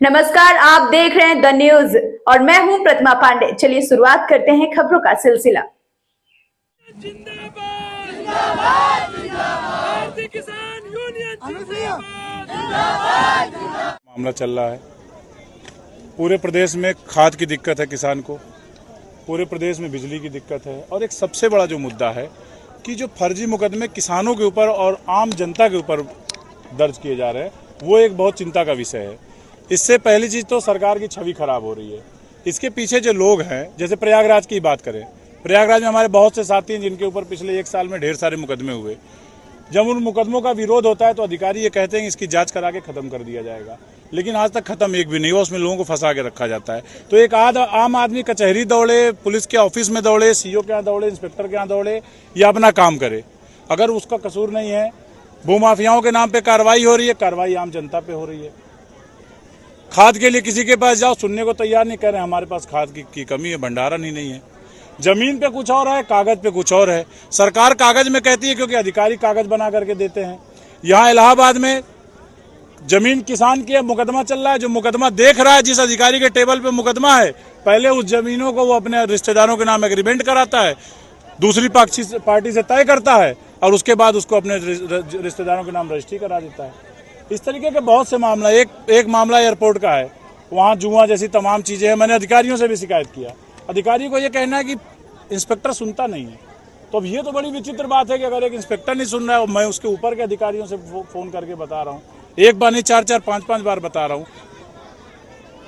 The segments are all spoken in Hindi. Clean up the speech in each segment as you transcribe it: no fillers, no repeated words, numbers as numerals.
नमस्कार, आप देख रहे हैं द न्यूज और मैं हूं प्रतिमा पांडे। चलिए शुरुआत करते हैं खबरों का सिलसिला। जिंदाबाद जिंदाबाद जिंदाबाद भारतीय किसान यूनियन जिंदाबाद। मामला चल रहा है। पूरे प्रदेश में खाद की दिक्कत है किसान को, पूरे प्रदेश में बिजली की दिक्कत है और एक सबसे बड़ा जो मुद्दा है कि जो फर्जी मुकदमे किसानों के ऊपर और आम जनता के ऊपर दर्ज किए जा रहे हैं, वो एक बहुत चिंता का विषय है। इससे पहली चीज़ तो सरकार की छवि खराब हो रही है। इसके पीछे जो लोग हैं, जैसे प्रयागराज की बात करें, प्रयागराज में हमारे बहुत से साथी हैं जिनके ऊपर पिछले 1 साल में ढेर सारे मुकदमे हुए। जब उन मुकदमों का विरोध होता है तो अधिकारी ये कहते हैं कि इसकी जांच करा के खत्म कर दिया जाएगा, लेकिन आज तक खत्म एक भी नहीं हुआ। उसमें लोगों को फंसा के रखा जाता है। तो एक आम आदमी कचहरी दौड़े, पुलिस के ऑफिस में दौड़े, सीओ के यहाँ दौड़े, इंस्पेक्टर के यहाँ दौड़े या अपना काम करे, अगर उसका कसूर नहीं है। भूमाफियाओं के नाम पे कार्रवाई हो रही है, कार्रवाई आम जनता पे हो रही है। खाद के लिए किसी के पास जाओ, सुनने को तैयार नहीं, कह रहे हमारे पास खाद की कमी है, भंडारण ही नहीं है। जमीन पे कुछ और है, कागज पे कुछ और है। सरकार कागज में कहती है क्योंकि अधिकारी कागज बना करके देते हैं। यहाँ इलाहाबाद में जमीन किसान की है, मुकदमा चल रहा है। जो मुकदमा देख रहा है, जिस अधिकारी के टेबल पे मुकदमा है, पहले उस जमीनों को वो अपने रिश्तेदारों के नाम एग्रीमेंट कराता है, दूसरी पार्टी से तय करता है और उसके बाद उसको अपने रिश्तेदारों के नाम रजिस्ट्री करा देता है। इस तरीके के बहुत से मामला, एक मामला एयरपोर्ट का है, वहाँ जुआ जैसी तमाम चीज़ें हैं। मैंने अधिकारियों से भी शिकायत किया, अधिकारी को ये कहना है कि इंस्पेक्टर सुनता नहीं है। तो अब ये तो बड़ी विचित्र बात है कि अगर एक इंस्पेक्टर नहीं सुन रहा है और मैं उसके ऊपर के अधिकारियों से फ़ोन करके बता रहा हूँ, एक बार नहीं 4-4, 5-5 बार बता रहा हूँ,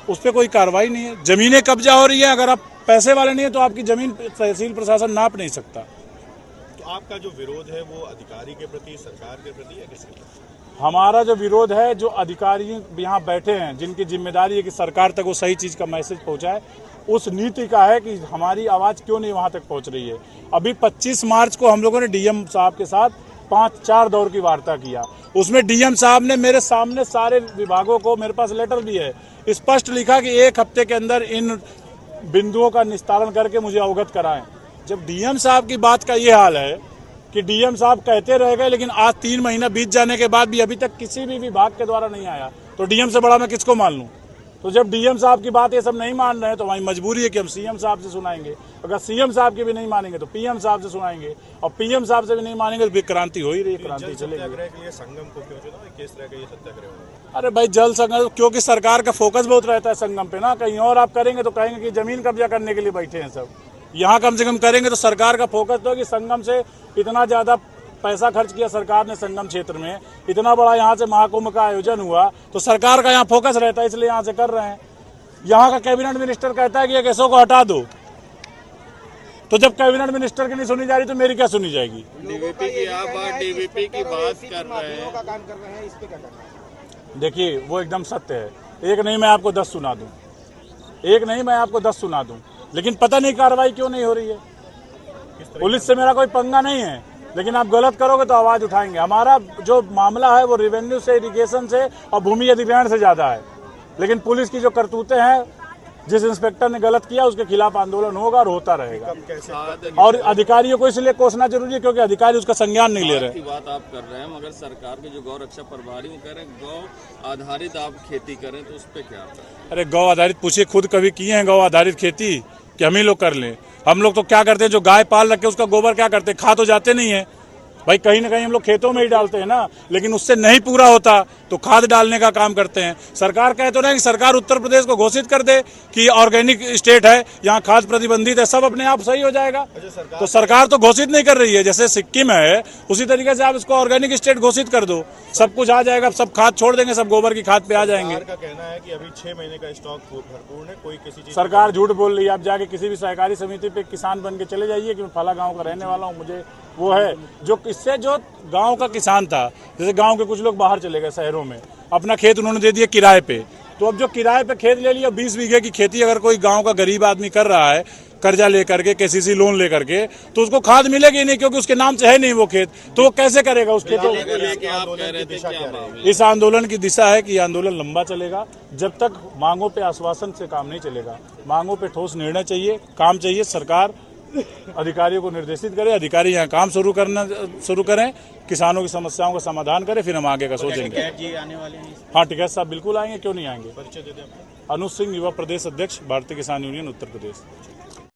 उस पर कोई कार्रवाई नहीं है। ज़मीनें कब्जा हो रही है, अगर आप पैसे वाले नहीं है तो आपकी ज़मीन तहसील प्रशासन नाप नहीं सकता। तो आपका जो विरोध है वो अधिकारी के प्रति, सरकार के प्रति या किसके प्रति? हमारा जो विरोध है, जो अधिकारी यहाँ बैठे हैं, जिनकी जिम्मेदारी है कि सरकार तक वो सही चीज़ का मैसेज पहुँचाए, उस नीति का है कि हमारी आवाज़ क्यों नहीं वहाँ तक पहुँच रही है। अभी 25 मार्च को हम लोगों ने डीएम साहब के साथ 5-4 दौर की वार्ता किया। उसमें डीएम साहब ने मेरे सामने सारे विभागों को, मेरे पास लेटर भी है, स्पष्ट लिखा कि 1 हफ्ते के अंदर इन बिंदुओं का निस्तारण करके मुझे अवगत कराएं। जब डीएम साहब की बात का ये हाल है कि डीएम साहब कहते रह गए, लेकिन आज 3 महीना बीत जाने के बाद भी अभी तक किसी भी विभाग के द्वारा नहीं आया, तो डीएम से बड़ा मैं किसको मान लूं। तो जब डीएम साहब की बात ये सब नहीं मान रहे हैं तो हमारी मजबूरी है कि हम सीएम साहब से सुनाएंगे। अगर सीएम साहब की भी नहीं मानेंगे तो पीएम साहब से सुनाएंगे, और पीएम साहब से भी नहीं मानेंगे तो फिर क्रांति हो ही रही है, क्रांति चलेगी। संगम को क्यों चुना, किस तरह का ये सत्याग्रह? अरे भाई, जल संगम, क्योंकि सरकार का फोकस बहुत रहता है संगम पे ना। कहीं और आप करेंगे तो कहेंगे कि जमीन कब्जा करने के लिए बैठे हैं सब। यहाँ कम से कम करेंगे तो सरकार का फोकस तो कि संगम से इतना ज्यादा पैसा खर्च किया सरकार ने संगम क्षेत्र में, इतना बड़ा यहाँ से महाकुंभ का आयोजन हुआ, तो सरकार का यहाँ फोकस रहता है, इसलिए यहाँ से कर रहे हैं। यहाँ का कैबिनेट मिनिस्टर कहता है कि ये केसों को हटा दो, तो जब कैबिनेट मिनिस्टर की नहीं सुनी जा रही तो मेरी क्या सुनी जाएगी? डीवीपी की बात कर रहे हैं, इस पे क्या करना है? देखिए, वो एकदम सत्य है। एक नहीं मैं आपको 10 सुना दूं, एक नहीं मैं आपको 10 सुना दूं, लेकिन पता नहीं कार्रवाई क्यों नहीं हो रही है। पुलिस से मेरा कोई पंगा नहीं है, लेकिन आप गलत करोगे तो आवाज उठाएंगे। हमारा जो मामला है वो रेवेन्यू से, इरिगेशन से और भूमि अधिग्रहण से ज्यादा है, लेकिन पुलिस की जो करतूतें हैं, जिस इंस्पेक्टर ने गलत किया उसके खिलाफ आंदोलन होगा और होता रहेगा। और अधिकारियों को इसलिए कोसना जरूरी है क्योंकि अधिकारी उसका संज्ञान नहीं ले रहे। की बात आप कर रहे हैं, मगर सरकार के जो गौ रक्षा प्रभारी वो कह रहे हैं गौ आधारित आप खेती करें, तो उस पर क्या? अरे गौ आधारित पूछिए, खुद कभी किए हैं गौ आधारित खेती कि हम ही लोग कर लें? हम लोग तो क्या करते हैं, जो गाय पाल रखे उसका गोबर क्या करते हैं, खा तो जाते नहीं है भाई, कहीं ना कहीं हम लोग खेतों में ही डालते हैं ना, लेकिन उससे नहीं पूरा होता तो खाद डालने का काम करते हैं। सरकार कहे तो नहीं कि सरकार उत्तर प्रदेश को घोषित कर दे कि ऑर्गेनिक स्टेट है, यहाँ खाद प्रतिबंधित है, सब अपने आप सही हो जाएगा। तो सरकार तो घोषित नहीं कर रही है, जैसे सिक्किम है उसी तरीके से आप इसको ऑर्गेनिक स्टेट घोषित कर दो, सब कुछ आ जाएगा, सब खाद छोड़ देंगे, सब गोबर की खाद पे आ जाएंगे। सरकार का कहना है कि अभी 6 महीने का स्टॉक भरपूर है, कोई किसी चीज सरकार झूठ बोल रही है। आप जाके किसी भी सहकारी समिति पे किसान बन के चले जाइए कि मैं फला गाँव का रहने वाला हूँ, मुझे वो है। जो इससे जो गांव का किसान था, जैसे गांव के कुछ लोग बाहर चले गए शहरों में, अपना खेत उन्होंने दे दिया किराए पे, तो अब जो किराए पे खेत ले लिया, 20 बीघे की खेती अगर कोई गांव का गरीब आदमी कर रहा है कर्जा लेकर के, केसीसी लोन लेकर के, तो उसको खाद मिलेगी नहीं क्योंकि उसके नाम से है नहीं वो खेत, तो वो कैसे करेगा उस खेतों? इस आंदोलन की दिशा है कि आंदोलन लंबा चलेगा, जब तक मांगों पे आश्वासन से काम नहीं चलेगा। मांगों पे ठोस निर्णय चाहिए, काम चाहिए। सरकार अधिकारियों को निर्देशित करें, अधिकारी यहाँ काम शुरू करें, किसानों की समस्याओं का समाधान करें, फिर हम आगे का सोचेंगे। जी आने वाले हैं। हाँ, टिकैत साहब बिल्कुल आएंगे, क्यों नहीं आएंगे। अनुज सिंह, युवा प्रदेश अध्यक्ष, भारतीय किसान यूनियन उत्तर प्रदेश।